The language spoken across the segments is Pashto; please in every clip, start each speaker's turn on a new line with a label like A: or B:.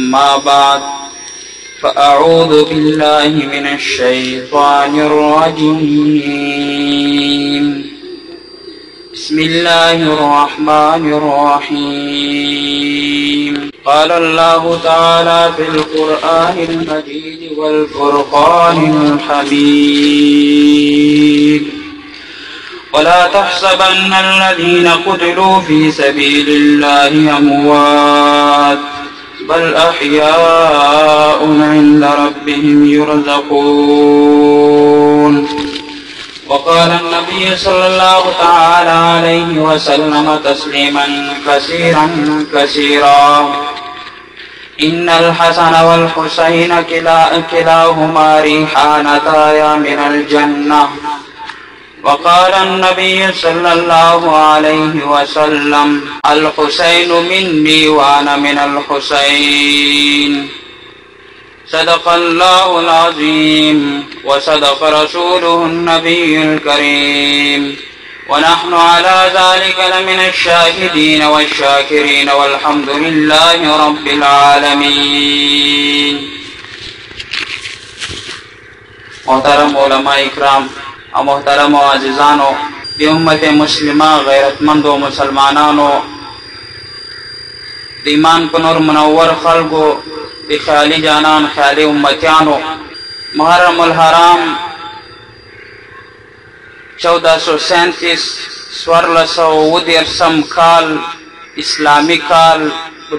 A: أما بعد فأعوذ بالله من الشيطان الرجيم بسم الله الرحمن الرحيم قال الله تعالى في القرآن المجيد والفرقان الحميد ولا تحسبن الذين قتلوا في سبيل الله أموات بل أحياء عند ربهم يرزقون وقال النبي صلى الله تعالى عليه وسلم تسليما كثيرا كثيرا إن الحسن والحسين كلاهما ريحانتايا من الجنة وقال النبي صلى الله عليه وسلم الحسين مني وأنا من الحسين صدق الله العظيم وصدق رسوله النبي الكريم ونحن على ذلك لمن الشاهدين والشاكرين والحمد لله رب العالمين. محترم علماء اکرام او محترم عزیزانو دی امت مسلمہ غیرتمند و مسلمانانو دی ایمان په نور منور خلقو دی خیالی جانان خیالی امتیانو محرم الحرام 1437 1419 کال اسلامی کال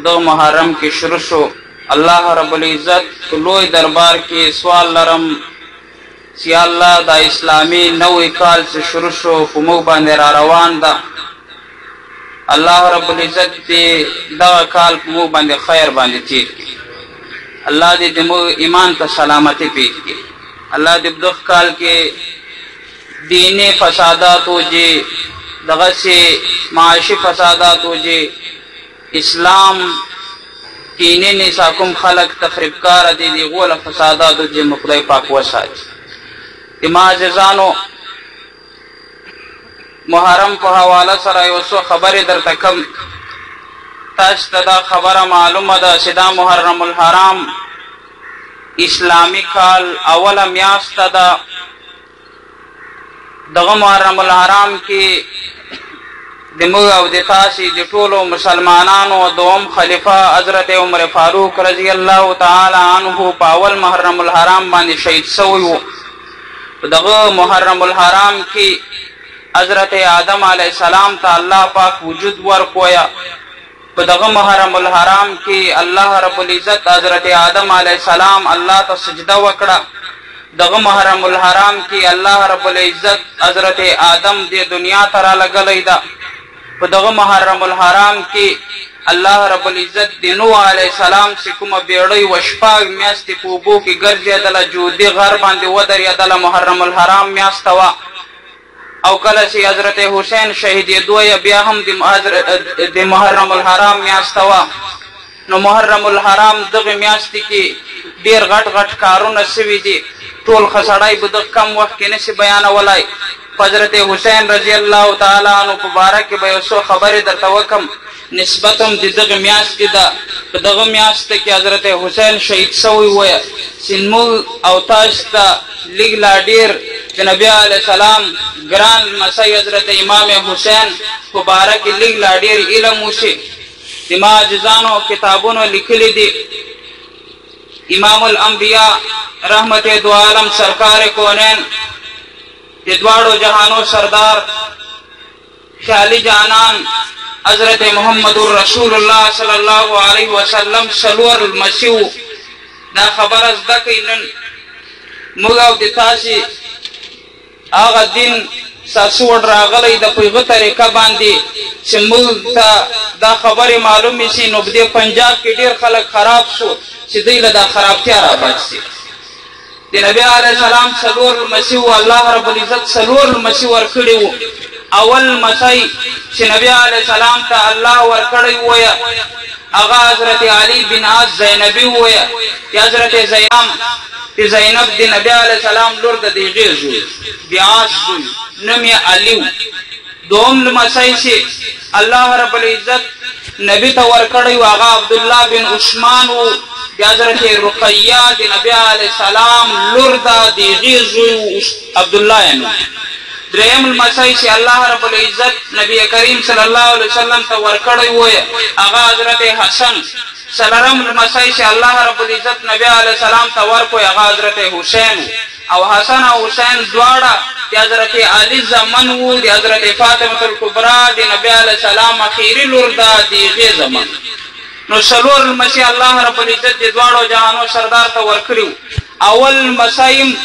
A: دو محرم کی شروع شو. اللہ رب العزت لوی دربار کی سوال لرم چې الله دا اسلامی نوی کال سے شروع شو په موږ باندې را روان ده. الله رب العزت دې دا کال په موږ باندې خیر باندې تیر کړي. الله دې موږ ایمان ته سلامتی پېښ کړي. الله دې په دغه کال کې دینی فسادات وجې دغسې معاشي فسادات وجې اسلام کینې نسا کوم خلق تخریبکاره دي د هغو له فساداتو چې موږ خدای پاک وساتي. ما عزیزانو محرم په حواله سره یو څو خبرې درته کوم. تاسو ته دا خبره معلومه ده چې دا محرم الحرام اسلامی کال اوله میاشته ده. دغه محرم الحرام کې د موږ او د تاسې د ټولو مسلمانانو دوم خلیفه حضرت عمر فاروق رضی الله تعالی عنه په اول محرم الحرام باندې شهید سوی و. دغه محرم الحرام کی حضرت آدم علیہ السلام تا اللہ پاک وجود ورکویا. دغه محرم الحرام کی اللہ رب العزت حضرت آدم علیہ السلام اللہ تا سجدہ وکڑا. دغه محرم الحرام کی اللہ رب العزت حضرت آدم دی دنیا ترا لگلی دا. دغه محرم الحرام کی اللہ رب العزت دی نوح علیہ السلام سے کوم بیڑی و شپاگ میاستی پوبو کی گرجی دل جودی غر باندی ودر یدل محرم الحرام میاستوا. او کلسی حضرت حسین شہید دوی بیا هم دی محرم الحرام میاستوا. نو محرم الحرام دغه میاستی کی دیر غٹ غٹ کارون سوی دی ټول خسڑائی بدغ کم وقت کی نسی بیان ولائی. حضرت حسین رضی اللہ تعالی عنہ مبارک بیوسو خبر در توکم نسبتم د دغه میاشتې ده. په دغه میاشت کې حضرت حسین شهید سوی ویه. سنموږ او تاسو ته لږ لا ډېر د نبي علیه السلام ګران لمسی حضرت امام حسین په باره کې لږ لا ډېر علم وشي. زما عزیزانو کتابونو لیکلي دي امام الانبیاء رحمت دو عالم سرکار کونین د دواړو جهانو سردار خیالی جانان حضرت محمد رسول الله صلی الله علیه وسلم سلور المسیح دا خبر از دکی نن موږ او د تاسې هغه دین ساسوړ راغلی د په یوه طریقه باندې چې موږ ته دا خبرې معلومې شي. نو په دې پنجاب کې ډېر خلک خراب شو چې دوی له دا خرابتیا رابچ شي. د نبي علیه السلام سلور المسیح الله رب العزت سلور المسیح ورکړي وو. اول مسی چې نبی علیہ السلام ته الله ورکړی ویا هغه حضرت علی بن عاص زینبی ویا. حضرت زینب د نبی علیہ السلام لور د دیغه زوی بیا عاص زوی نوم یې علی. دوم مسی چې الله رب العزت نبی ته ورکړی هغه عبد الله بن عثمان وو د حضرت رقیه د نبی علیه السلام لور ده، د هغې زوی عبدالله یې نوم. دریم لمسی چې الله رب العزت نبی کریم صلی الله علیه وسلم ته ورکړی وی هغه حضرت حسن. څلورم لمسی چې الله رب العزت نبی علیه السلام ته ورکوی هغه حضرت حسین او حسن او حسین دواړه د حضرت علي زمن وو، د حضرت فاطمه الکبرا د نبی علیه السلام اخیري لور ده د هغې زمن. نو څلور لمسي الله رب العزت د دواړو جهانو سردار ته ورکړي. اول لمسی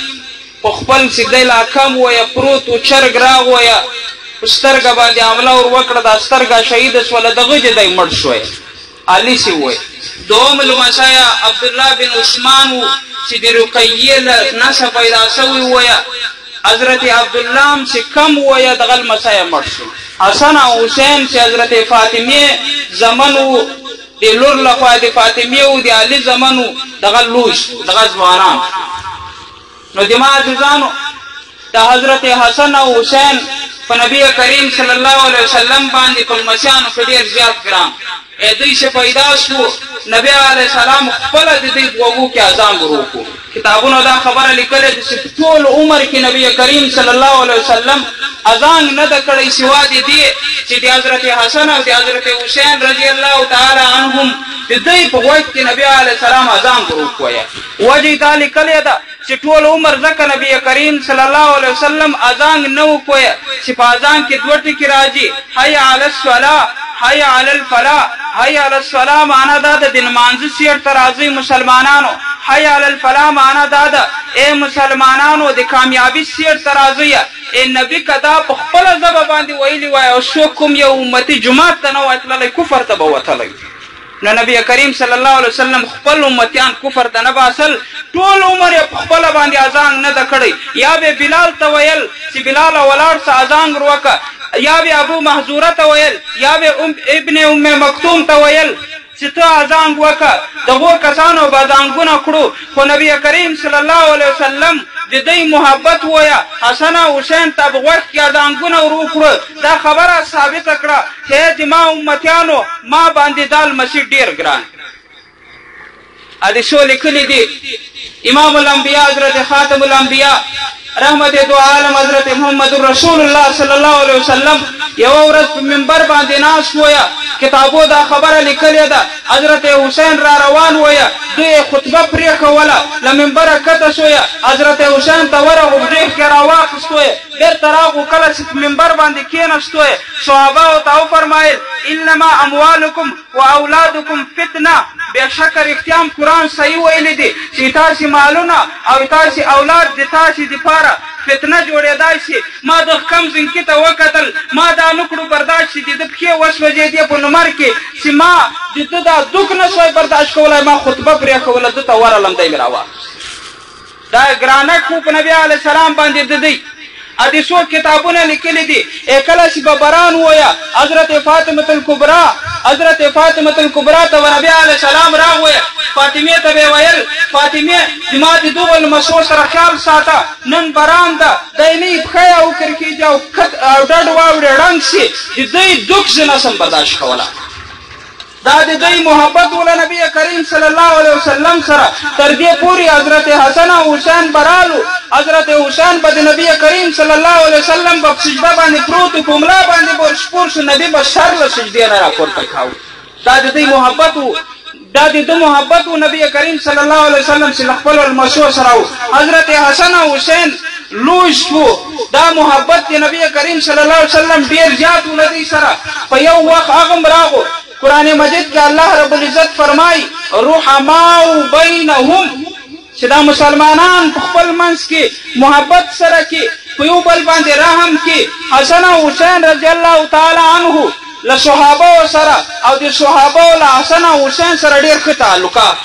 A: په خپل سجدې لا کم ویه پروت و، چرګ راغویه، په سترګه باندې حمله ور وکړه، دا سترګه شهیده شوله، دغه چې دی مړ شوی، علي سي وویه. دوم لمسی عبدالله بن عثمان و چې د رقیې له نسه پیدا سوی ویه، حضرت عبدالله هم چې کم ویه دغه لمسی مړ شو. حسن او حسین چې حضرت فاطمې زمن و، د لور لخوا د فاطمې و، د علي زمن و، دغه لوی شو، دغه ځوانان. نو د ما عزیزانو د حضرت حسن او حسین په نبی کریم صلی الله علیه وسلم باندې په لمسیانو کې ډېر زیات ګران. دوی چې پیدا شو نبی علیه السلام خپله د دوی په غوږو کې اذان ور وکړو. کتابونو دا خبره لیکلې ده چې ټول عمر کې نبی کریم صلی الله علیه وسلم اذان نه ده کړی سوا د دې چې د حضرت حسن او د حضرت حسین رضی الله تعالی عنهم د دوی په غوږ کې نبی علیه السلام اذان ور وکړی. وجه دا لیکلې ده چې ټول عمر ځکه نبی کریم صلی الله علیه وسلم اذان نه وکړی چې په اذان کې دوه ټکي راځي، حی علی الصلاة، حی علی الفلاح. حی علی الصلاة معنا دا ده د لمانځه سیټ ته راځئ مسلمانانو. حی علی الفلاح معنا دا ده ای مسلمانانو د کامیابي سیټ ته راځئ. نبي که دا په خپله ژبه باندې ویلي وای او څوک کوم یو امتي جومات ته نه وای تللی، کفر ته به وتلی. نو نبی کریم صلی الله علیه وسلم خپل امتیان کفر ته نه باسل، ټول عمر یې په خپله باندې اذان نه ده کړی. یا به بلال ته ویل چې بلاله ولاړ څه اذان وکړه، یا به ابو محذوره ته ویل، یا به ابن ام مکتوم ته ویل چې ته اذان وکړه. دغو کسانو به اذانګونه کړو، خو نبی کریم صلی الله علیه وسلم د دوی محبت ویه حسن او حسین ته په غوږ کې اذانګونه ور وکړو. دا خبره ثابته کړه چې زما امتیانو ما باندې دا لمسي ډېر ګران. حدیثو لیکلي دي امام الانبیا حضرت خاتم الانبیا رحمت دو عالم حضرت محمد رسول الله صلی الله علیه وسلم یو ورځ په منبر باندې ناست ویه. کتابو دا خبره لیکلې ده حضرت حسین را روان ویه، دوی خطبه پرېښوله، له منبره کته شویه، حضرت حسین ته ورغو، غېږ کې راواخیستویې، بېرته راغو. کله چې په منبر باندې کېناستویې صحابهو ته وفرمایل انما اموالکم و اولادکم فتنه. بېشکه رښتیا هم قرآن صحیح ویلی دی چې تاسې مالونه او تاسې اولاد د تاسې دپاره فتنه جوړېدای شي. ما د کم زنکي ته وکتل، ما دا نه کړو برداشت چې د ده پښې وسوځېدې په نمر کې چې ما د ده دا دوک نه سوی برداشت کولی، ما خطبه پرېښوله، ده ته ورغلم، دی مې راواخیست. دا ګرانک و په نبي علیه السلام باندې د دی. حدیثو کتابونه لیکلي دي کله چې به باران وویه حضرت فاطمه الکبرا، حضرت فاطمه الکبرا ته نبی علیه السلام راغویه، فاطمې ته به ویل فاطمې زما د دغو لمسو سره خیال ساته، نن باران ده، دی نه یې پښه او کرکېږي او ډډ واوړي ړنګ شي، د دوی دوک زه نسم برداشت کولی. دا د دوی محبت وله نبی کریم صلی الله علیه وسلم سره تر دې پورې حضرت حسن او حسین برالو. حضرت حسین به د نبی کریم صلی الله علیه وسلم په سجده باندې پروت و، په ملا باندې به ورسپور شو، نبي به سر له سجدې نه راپورته کاوه. دا د دوی محبت و، دا د ده محبت و نبی کریم صلی الله علیه وسلم چې له خپلو لمسو سره و. حضرت حسن او حسین لوی شو، دا محبت د نبی کریم صلی الله علیه وسلم ډېر زیات و له دوی سره. په یو وخت هغه هم راغو قرآن مجید کې الله رب العزت فرمایي رحماء بینهم، چې دا مسلمانان په خپل منځ کې محبت سره کې په یو بل باندې رحم کې. حسن او حسین رضی الله تعالی عنه له صحابهو سره او د صحابهو له حسن او حسین سره ډېر ښه تعلقات.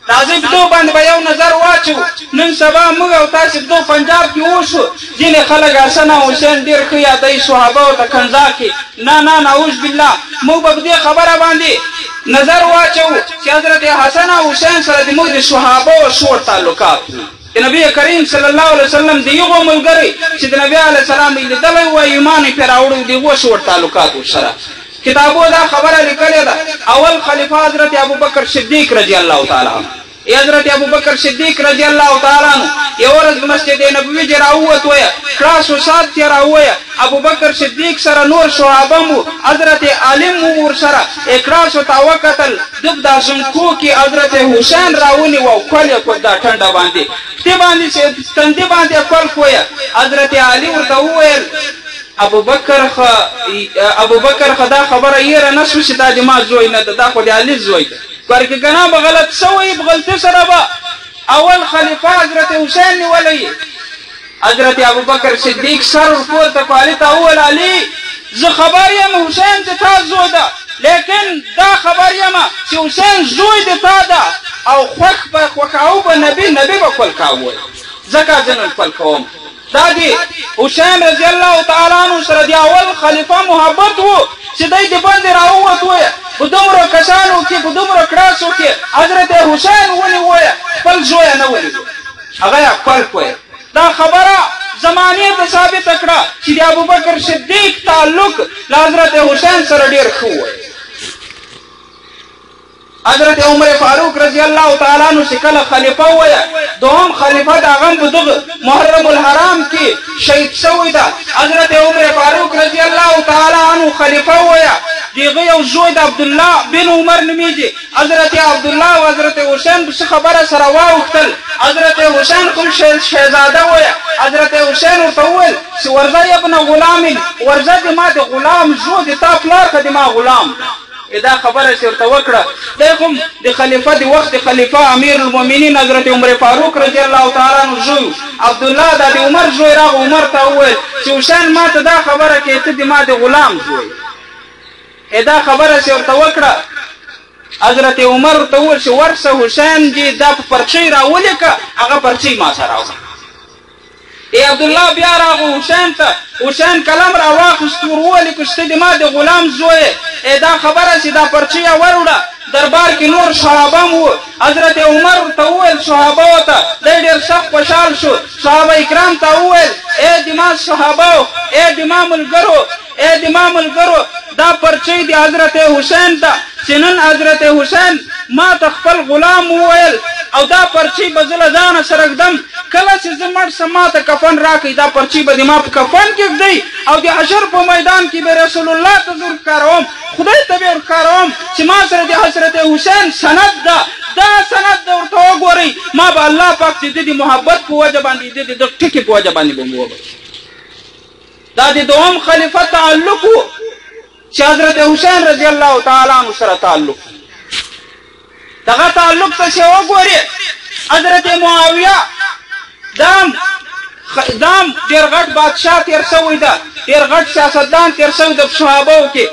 A: راځئ په دو باندې به یو نظر واچو. نن سبا موږ او تاسې په دو پنجاب کې اوسو، ځینې خلک حسن او حسین ډېر ښه یادوي صحابهو ته کنځا کې. نه نعوذ بالله، موږ به په دې خبره باندې نظر واچو چې حضرت حسن او حسین سره د موږ د صحابهو سوړ تعلقات وو. د نبی کریم صلی الله علیه وسلم د یغو ملګری چې د نبی علیه السلام یې لیدلی وای، ایمان یې پرې راوړی، د یغو سوړ تعلقات ورسره. کتابو دا خبره لیکلې ده اول خلیفه حضرت ابوبکر صدیق رضی الله تعالی عنه. حضرت ابوبکر صدیق رضی الله تعالی عنہ یو ورځ مسجد نبوي کې راووت وای خلاص وسات کې راووی ابوبکر صدیق سره نور صحابه مو حضرت علی مو ور سره اکراس او توکتل دب د زنکو کې حضرت حسین راونی و کله کو دا ټنډه باندې تی باندې ستندې باندې کول کوی حضرت علی ورته وویل ابوبکر خدا خبره یې نه شو چې دا د ما زوی نه دا خو د علی زوی ده ورکه کنا به غلط سوی بغلط سره با اول خلیفہ حضرت حسین نیولی حضرت ابوبکر صدیق سر پورته کالی ته اول علی زه خبر یم حسین د تا زوی ده لیکن دا خبر یم چې حسین زوی د تا ده او خوښ به خوښاو به نبی به کول کاوه ځکه زه نن کول کوم دا دی حسین رضی الله تعالی عنہ سره دی اول خلیفہ محبت وو چې دای د باندې راووت وای په دومره کسانو کې په دومره کړاسو کې حضرت حسین ونی وای خپل زوی نه ونی هغه خپل کوی دا خبره زمانه ته ثابت کړه چې د ابوبکر صدیق تعلق له حضرت حسین سره ډیر ښه وای حضرت عمر فاروق رضی الله تعالی عنہ شکل خلیفہ وای دوم خلیفہ دا غم په دغه محرم الحرام کې شهید شوی دا حضرت عمر فاروق رضی الله تعالی عنہ خلیفہ وای دیغه یو زوی د عبد الله بن عمر نومیږي حضرت عبد الله او حضرت حسین په خبره سره واوختل حضرت حسین کوم شهزاده وای حضرت حسین ورته وویل چې ورځه ابن غلام ورځه ما د غلام زوی د تا پلار خدما غلام دا خبره ورته وکړه دغه د خلیفہ د وخت خلیفہ امیر المؤمنین حضرت عمر فاروق رضی الله تعالی عنہ زوی عبد الله د عمر زوی راغ عمر ته وویل چې حسین ما ته دا خبره کې ته د ما د غلام زوی دا خبره ورته وکړه حضرت عمر ته وویل چې ورسه حسین دې دا پرچی راولیکه هغه پرچی ما سره راوړه عبد الله بیا راغو حسین ته حسین کلم را واخست ورولې کوشته د ما د غلام زوی دا خبره چې دا پرچی وروړه دربار کې نور صحابه مو حضرت عمر ته وویل صحابه ته ډېر سخت خوشحال شو صحابه کرام ته وویل د ما صحابه د ما ملګرو دا پرچی د حضرت حسین ته چې نن حضرت حسین ما ته خپل غلام وویل او دا پرچی به زه له ځانه سره ږدم کله چې زه مړ سم ما ته کفن راکړئ دا پرچی به د ما په کفن کې ږدئ او د حشر په میدان کې به رسول الله ته زه ورښکاروم خدای ته به ورښکاروم چې ما سره د حضرت حسین سند ده دا سند ده ورته وګورئ ما به الله پاک چې د محبت په وجه باندې د ټکي په وجه باندې به مو وبخښي دا د دوم خلیفہ تعلق و چې حضرت حسین رضی الله تعالی عنہ سره تعلق دغه تعلق ته وګورئ حضرت معاویه دام ډېر غټ بادشاه تیر شوی ده ډېر غټ سیاستدان تیر شوی ده په صحابهو کې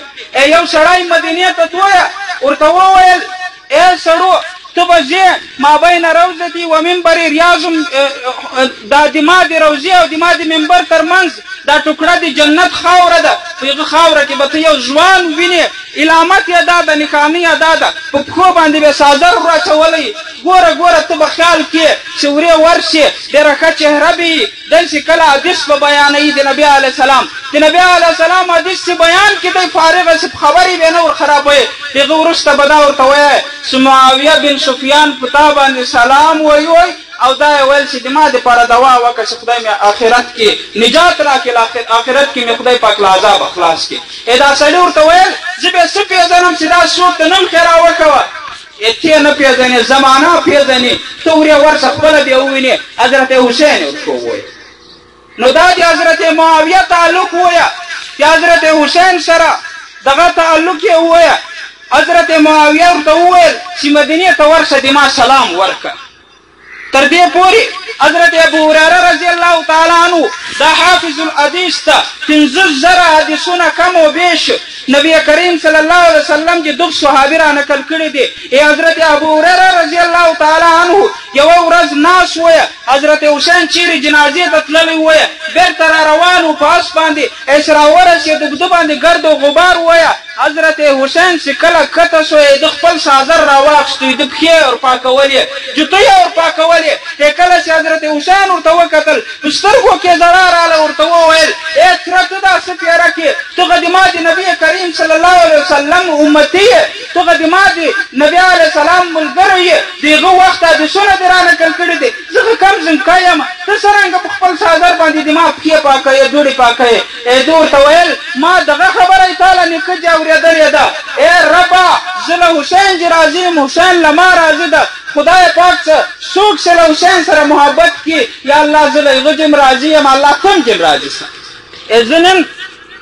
A: یو سړی مدینې ته تللی ورته وویل سړو ته به ځې مابین روضتي و منبر ریاض دا د ما د روضې او د ما د منبر تر منځ دا ټوکړه د جنت خاوره ده په هغه خاوره کې به ته یو ځوان وینې علامت یې دا ده نښانه یې دا ده په پښو باندې به څادر راچولی ګوره ته به خیال کې چې ورې ورشې ډېره ښه چهره به وي دلسې کله حدیث به بیانوي د نبي علیه السلام د نبي علیه السلام حدیث چې بیان کې دی فارغه چې خبرې به نه ورخرابوي هغه وروسته به دا ورته وایي چې معاویه بن سفیان په تا باندې سلام وایي او دا یې ویل چې د ما دپاره دوا وکړه چې خدای مې آخرت کې نجات راکړي آخرت کې مې خدای پاک له عذابه خلاص کړي دا سړي ورته ویل زه به څه پېژنم چې دا څوک ته نن ښې راوکوه ته نه پېژنې زمانه پېژنې ته ورې ورشه خپله بیا ووینې حضرت حسین ورته وویل نو دا د حضرت معاویه تعلق وویه د حضرت حسین سره دغه تعلق یې وویه حضرت معاویه ورته وویل چې مدینې ته ورشه د ما سلام ورکړه تر دې پورې حضرت ابو هريره رضی الله تعالی عنہ دا حافظ الحدیث ته 15000 حدیثونه کم و بیش نبی کریم صلی الله علیه وسلم چې دغه صحابي را نقل کړي دي حضرت ابو هريره رضی الله تعالی عنہ یو ورځ ناس وای حضرت حسین چیرې جنازې ته تللی وای بیرته را روانو په اس باندې اسرا ورسېد د باندې ګرد او غبار وای حضرت حسین چې کله کته شو د خپل څادر را واخیستې د پښې ور پاکولې جوتې ور پاکولې کله چې حضرت حسین ورته وکتل په سترګو کې ضرر رااله ورته وویل تره ته دا څه پیاره کې ته قدما د نبي کریم صلی الله علیه وسلم امتی ته قدما د نبي علیه السلام ملګری یې دغه
B: وخت حدیثونه دې را نقل کړي دي زه کم زنکه یم ته څرنګه په خپل څادر باندې دې ما پښې پاکوې دوړې پاکوې ده ورته ویل ما دغه خبره یې تاله نیکه دې اورېدلې ده ای ربه زه له حسین چې راضي یم حسین له ما راضي ده خدای پاک څوک چې له حسین سره محبت کړي یا الله زه له هغه جم راضي یم الله کوم جم راضي شه زه نن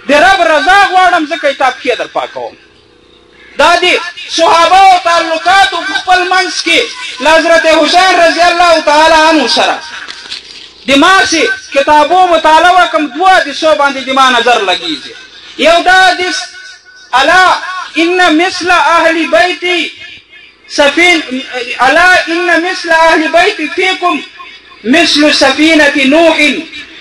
B: د رب رضا غواړم ځکه یې تا پښې در پاکوم دا دي صحابه او تعلقاتو په خپل منځ کې له حضرت حسین رضی الله تعالی عنه سره د ما چې کتابو مطالعه وکړم دوه حدیثو باندې د ما نظر لګېږي یو دا حدیث الا ان مثل اهل بیتی الا ان مثل اهل بیتی فیکم مثل سفینة نوح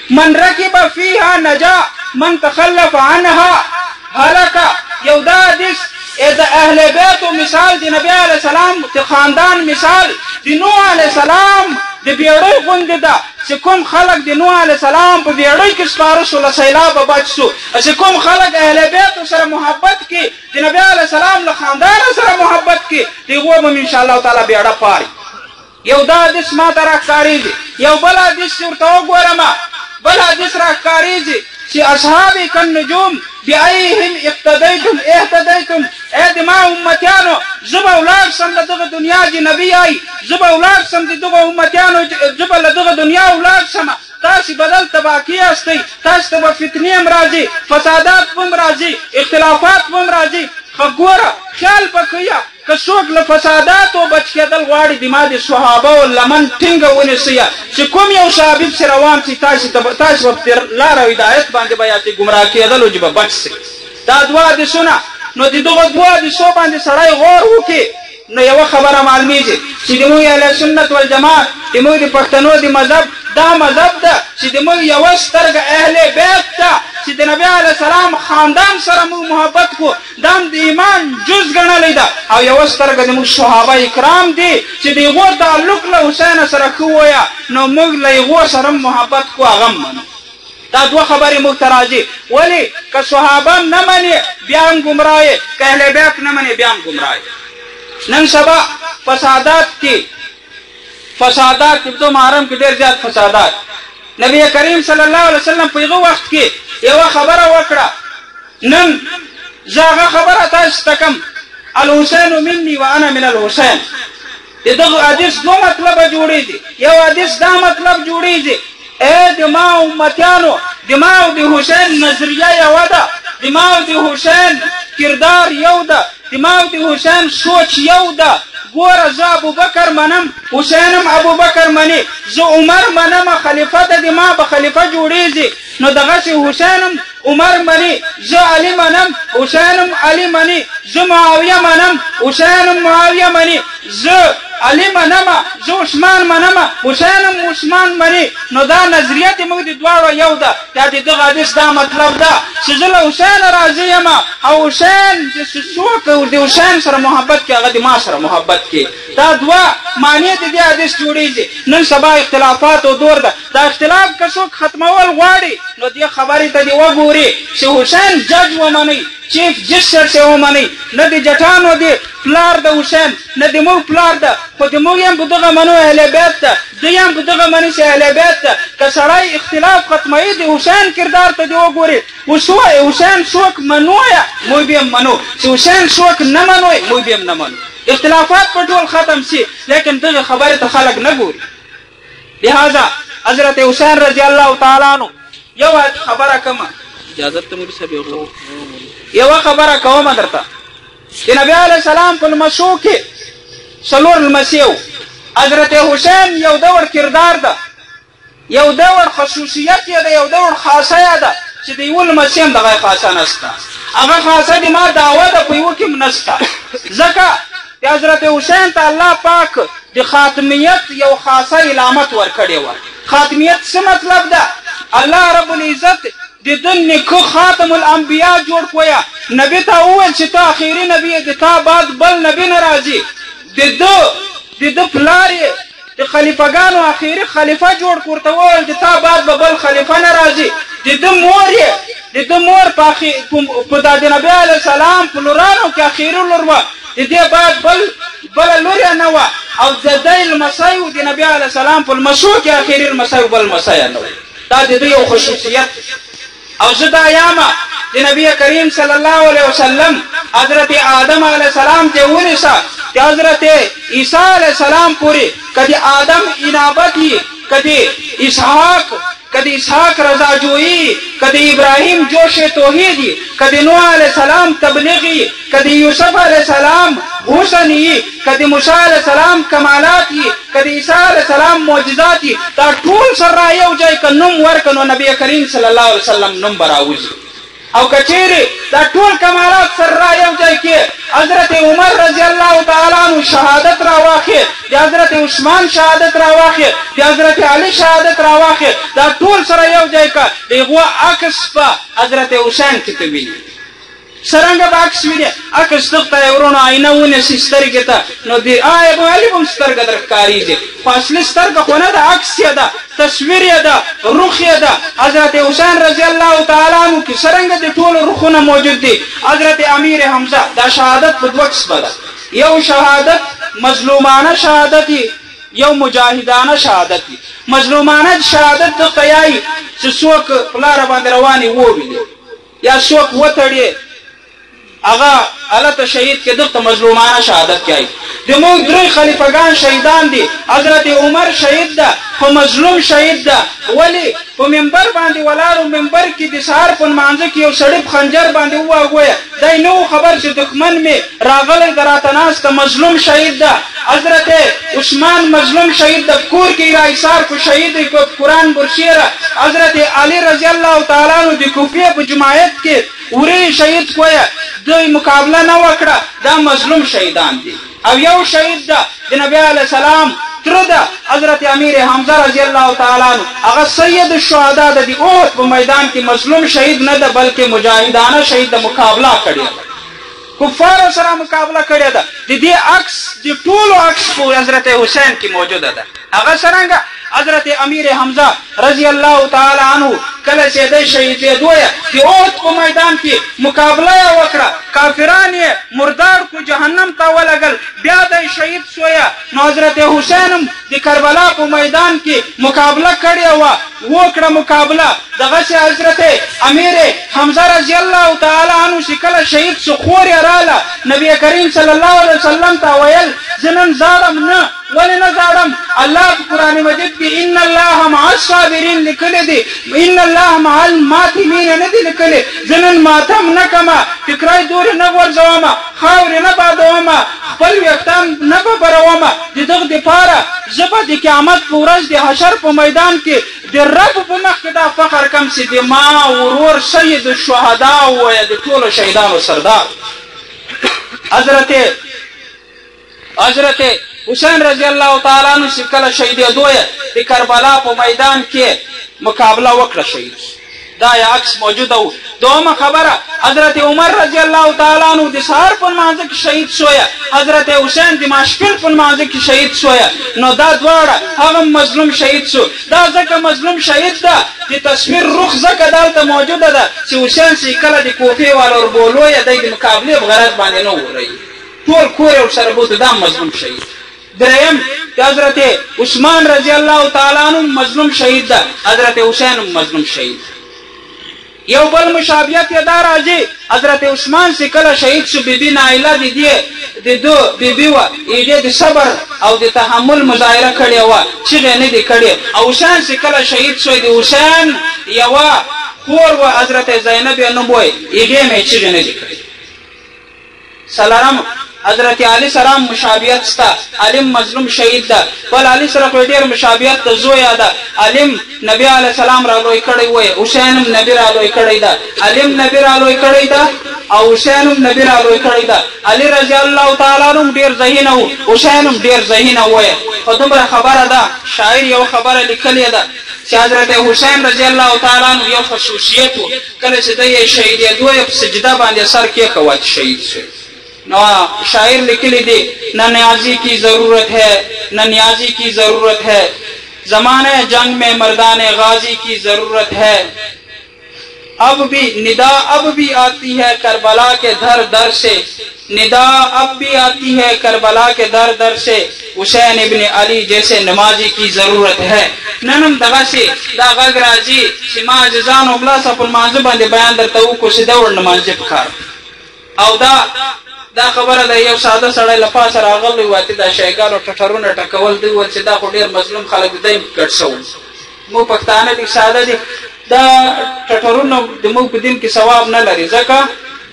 B: من رکب فیها نجا من تخلف عنها هلک یو دا حدیث د اهل بیتو مثال د نبی علیه السلام د خاندان مثال د نوح علیه السلام د بیړۍ غوندې ده چې کوم خلک د نوح علیه السلام په بیړۍ کې سپاره شو له سیلابه بچ شو چې کوم خلک اهل بیتو سره محبت کې د نبی علیه السلام له خاندان سره محبت کې د هغو به انشاءالله تعالی بیړه پاري یو دا حدیث ما ته راښکارېږي یو بل حدیث چې ورته وګورم بل حدیث راښکارېږي چې اصحابي کالنجوم بأیهم اهتدیتم ای د ما امتیانو زه به ولاړ سم له دغه دنیا چې نبي آی زه به ولاړ سم د دغه امتیانو زه به له دغه دنیا ولاړ سم تاسې بدل تباکي یاستئ تاسې ته به فتنې هم راځي فسادات به هم راځي اختلافات به هم راځي خو ګوره خیال به کوئ که څوک له فساداتو بچ کېدل غواړي د ما د صحابو لمن ټینګه ونیسئ چې کوم یو صحابي پسې روان شي تاسې به په لاره او هدایت باندې به یا چې ګمراه کېدلو چې به بچ شئ دا دوه حدیثونه نو د دغه دوه حدیثو باندې سړی غور وکړي نو یوه خبره معلومیږي چې زموږ اهل سنت والجماعت زموږ د پښتنو د مذهب دا مذهب ده چې زموږ یوه سترګه اهل بیت ده چې د نبی علیه السلام خاندان سره موږ محبت کو دا هم د ایمان جز ګڼلی ده او یوه سترګه زموږ صحابه کرام دي چې د هغو تعلق له حسین سره ښه وویه نو موږ له هغو سره محبت کو هغه هم منو دا دوه خبرې موږ ته راځي ولې که صحابه نه منې بیا هم ګمراه یې که اهل بیت نه منې بیا هم ګمراه یې نن سبا فسادات کې په محرم کې ډېر زیات فسادات نبی کریم صلی الله علیه وسلم په هغه وخت کې یوه خبره وکړه نن زه هغه خبره تاسو ته کوم الحسین مني وانا من الحسین د دغه حدیث دوه مطلبه جوړېږي یو حدیث دا مطلب جوړېږي ای د ما امتیانو د ما او د حسین نظریه یوه ده د ما او د حسین کردار یو ده د ما او د حسین سوچ یو ده ګوره زه ابوبکر منم حسین هم ابوبکر مني زه عمر منم خلیفه ده د ما به خلیفه جوړېږي نو دغسې حسین هم عمر مني زه علي منم حسین هم علي مني زه معاویه منم حسین هم معاویه مني زه علي منم زه عثمان منم حسین هم عثمان مني نو دا نظریه د موږ د دواړو یو ده دا د دغه حدیث دا مطلب ده چې زه له حسین راضي یم او حسین چې څوک د حسین سره محبت کوي هغه د ما سره محبت کوي دا دوه معنی د دې حدیث جوړېږي نن سبا اختلافاتو دور ده دا اختلاف که څوک ختمول غواړي نو دې خبرې ته دې وګوري چې حسین جج ومنئ چیف جسټر چې ومنئ نه د جټانو د پلار د حسین نه د موږ پلار ده خو د موږ هم په دغه منو اهل بیت ده دوی هم په دغه مني چې اهل بیت ده که سړی اختلاف ختموي د حسین کردار ته دې وګوري اوس ووایي حسین څوک منویه موږ به هم منو چې حسین څوک نه منوی موږ به هم نه منو اختلافات په ټول ختم شي لیکن دغه خبرې ته خلک نه ګوري لہذا حضرت حسین رضی الله تعالی عنه یو خبره کومه اجازه ته مولوي صاحب یوه خبره کومه درته د نبی علیه السلام په لمسو کې څلور لمسې وو حضرت حسین یو ډول کردار ده یو ډول خصوصیت یې ده یو ډول خاصه یې ده چې د یوه لمسې هم دغه خاصه نشته هغه خاصه د ما دعوه ده په یوه کې هم نشته ځکه د حضرت حسین ته الله پاک د خاتمیت یو خاصه علامت ورکړې وه خاتمیت څه مطلب ده الله رب العزت د ده نیکه خاتم الانبیا جوړ کړیه نبي ته وویل چې ته اخري نبي یې د تا بعد بل نبي نه راځي د ده پلار یې د خلیفګانو اخري خلیفه جوړ کړ ورته وویل د تا بعد به بل خلیفه نه راځي د ده مور یې د ده مور په د نبي علیه السلام په لورانو کې اخري لور وه د دې بعد بل لور نه و او د دې لمسی و د نبي علیه السلام په لمسو کې اخري لمسی و بل لمسی نه و. دا د دوی یو خصوصیت. او زه دا یامه د نبی کریم صلی الله علیه وسلم حضرت آدم علیه السلام ته ونیسه چې حضرت عیسی علیه السلام پورې کدی آدم انابت کدی اسحاق رضا جوئی کدی ابراہیم جوش توحیدی کدی نوح علیہ السلام تبلیغی کدی یوسف علیہ السلام حسنی کدی موسی علیہ السلام کمالاتی کدی عیسی علیہ السلام معجزاتی دا ټول سره یو ځای ک نوم ورکنو نبی کریم صلی الله علیه وسلم نوم براوځي. او کچېری دا ټول کمالات سره یو ځای کې حضرت عمر رضی الله تعالی عنہ شهادت را واخې د حضرت عثمان شهادت را واخې د حضرت علی شهادت را واخې دا ټول سره یو ځای کا دغه عکس په حضرت حسین کې ویني. څنګه عکس ویني عکس ته ورونه آینه ونه سترګې ته نو دی ابو علي هم سترګه درکاریږي فاصله سترګه خو نه د عکس یا ده تصویر یا ده روح یا ده. حضرت حسین رضی الله تعالی عنہ کې څنګه د ټول روحونه موجود دي. حضرت امیر حمزه دا شهادت په دوه قسمه ده. یو شهادت مظلومانه شهادت یو مجاهدانه شهادت. مظلومانه شهادت د قیای چې څوک پلار باندې رواني وویني یا څوک وتړي هغه حالت شهید کې دغه مظلومانه شهادت کوي. د موږ درې خلیفګان شهیدان دي. حضرت عمر شهید ده خو مظلوم شهید ده. ولی په منبر باندې ولاړو منبر کې د سهار په لمانځه کې یو سړی په خنجر باندې وواګویه دی نو خبر چې دښمن مې راغلی د راته ناسته مظلوم شهید ده. حضرت عثمان مظلوم شهید ده کور کې راایثار کو شهید کو قرآن برشیره. حضرت علی رضی الله تعالی عنہ د کوفیه په جماعت کې وری شهید کویه دوی مقابله نه وکړه دا مظلوم شهیدان دي. او یو شهید ده د نبی علیه السلام تر ده حضرت امیر حمزه رضی الله تعالی عنہ هغه سید الشهدا د احد په میدان کې مظلوم شهید نه ده بلکې مجاهدانه شهید د مقابله کړی کفار سره مقابله کړی ده. د دې عکس د ټولو عکس په حضرت حسین کې موجوده ده. هغه څنګه حضرت امیر حمزه رضی الله تعالی عنہ کله چې د شهید دوی د احد په میدان کې مقابله وکړه کافران یې مردار کو جهنم ته ولګل بیا د شهید شویا. نو حضرت حسین د کربلا په میدان کې مقابله کړې وکړه مقابله دغه حضرت امیر حمزه رضی الله تعالی عنہ چې کله شهید شو خور یې رااله نبی کریم صلی الله علیه وسلم ته ویل زنن زارم نه ولی نه زارم الله قرآن مجید کې ان الله مع الصابرین لیکلی دی ان الله مع الماتمین نه دی لیکلی. زنن ماتم نه کما فکرای دور نه ورځوم خاورې نه بادوم خپل ویښتان نه ببروم د دغه دپاره زه به د قیامت په ورځ د حشر په میدان کې د رب په مخ کې دا فخر کم چې د ما ورور سید الشهدا وایه د ټولو شهیدانو سردار. حضرت حسین رضی الله تعالی عنہ چې کله شهیدېدو یې د کربلا په میدان کې مقابله وکړه شهید دا عکس موجوده و. دومه خبره حضرت عمر رضی الله تعالی عنہ د سهار په لمانځه کې شهید شویه. حضرت حسین د ماسپښین په لمانځه کې شهید شویه. نو دا دواړه هغه مظلوم شهید شو. دا ځکه مظلوم شهید ده د تصویر روح ځکه دلته موجوده ده چې حسین چې کله د کوفې والا وربولو یې دی د مقابلې په غرض باندې نه ورئ ټول کور یې ورسره بوته دا مظلوم شهید. دریم حضرت عثمان رضی الله تعالی عنہ مظلوم شهید ده. حضرت حسین مظلوم شهید. یو بل مشابهت یې دا راځي حضرت عثمان چې کله شهید شو بیبي نایله د دو بیبي وه هغې د صبر او د تحمل مظاهره کړې وه چغې نه دي کړې. او حسین چې کله شهید شوی د حسین یوه خور وه حضرت زینب یې نوم وی هغې مې چغې نه دي کړې. څلورم حضرت علی سره مشابهت ستا علم مظلوم شهید ده بل علی سره خو ډېر مشابهت د زویه ده. علم نبی علیه السلام را لوی کړی وی حسین هم نبی را لوی کړی ده. علم نبی را لوی کړی ده او حسین هم نبی را لوی کړی ده. علی رضی الله تعالی عنہ ډېر ذهین و حسین هم ډېر ذهین وی. خو دومره خبره ده شاعر یو خبره لیکلې ده چې حضرت حسین رضی الله تعالی عنہ یو خصوصیت و کله چې دی یې شهیدېدو یې په سجده باندې سر کېښوه چې شهید شو. نو شاعر لکلی دی نہ نیازی کی ضرورت ہے نہ نیازی کی ضرورت ہے زمانے جنگ میں مردان غازی کی ضرورت ہے अब भी निदा अब भी आती है करबला के दर दर से, निदा अब भी आती है करबला के दर दर से, हुसैन इब्न अली जैसे नमाजी की जरूरत है। ननम दगा से दा गग राजी सिमा जजान ओबला सपुल मांज बांधे बयान दरता को सीधा और नमाज पखार औ दा खबर ده یو ساده سړی لپاسه راغلی واتی دا شیګانو ټټرونه ټکول دی ول چې دا خو ډېر مظلوم خلک دی ګډ شو مو پښتانه دي ساده دي دا ټټرونه د مو په دین کې ثواب نه لري ځکه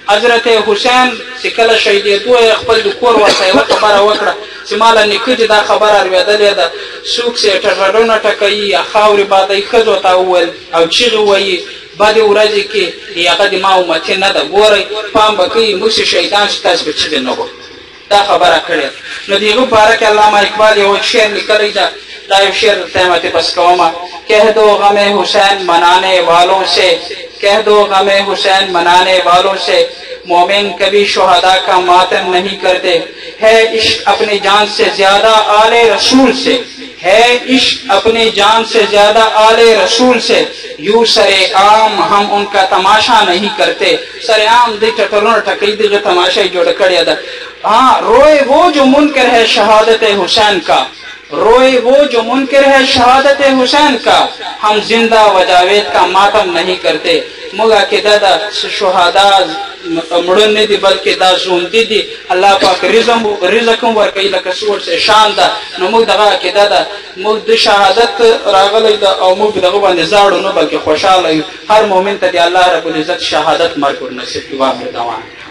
B: حضرت حسین چې کله شهیدېدو خپل د کور ورته یوه خبره وکړه چې ماله نیکه دې دا خبره اورېدلې ده څوک چې ټټرونه ټکوي یا خاورې بادوي ښځو ته وویل او چیغې وایي بعد ورځې کې هغه د ما امتي نه ده ګورئ پام به کوي موږ چې شهیدان شو تاسو به چیغې نه وکړو دا خبره کړې نو د هغه په اړه کې علامه اقبال یو شعر لیکلی ده دا یو شعر درته مې بس کومه کہہ دو غم حسین منانے والوں سے کہہ دو غم حسین منانے والوں سے مومن کبھی شہداء کا ماتم نہیں کرتے ہے عشق اپنی جان سے زیادہ آل رسول سے ہے عشق اپنی جان سے زیادہ آل رسول سے یوں سر عام ہم ان کا تماشا نہیں کرتے سر عام دی ٹٹرون ٹکئی دی تماشا جوڑ کڑیا دا ہاں روئے وہ جو منکر ہے شہادت حسین کا روئے وہ جو منکر ہے شہادت حسین کا ہم زندہ و جاوید کا ماتم نہیں کرتے موږ عقیده ده شهدا مړه نه دي بلکې دا ژوندي دي الله پاک رزق هم ورکوي لکه سور چې شان ده نو موږ دغه عقیده ده موږ د شهادت راغلی ده او موږ دغه باندې زاړو نه بلکې خوشحاله یو هر مؤمن ته د الله رب العزت شهادت مرګ ورنصیب کړي. واخر دعوانا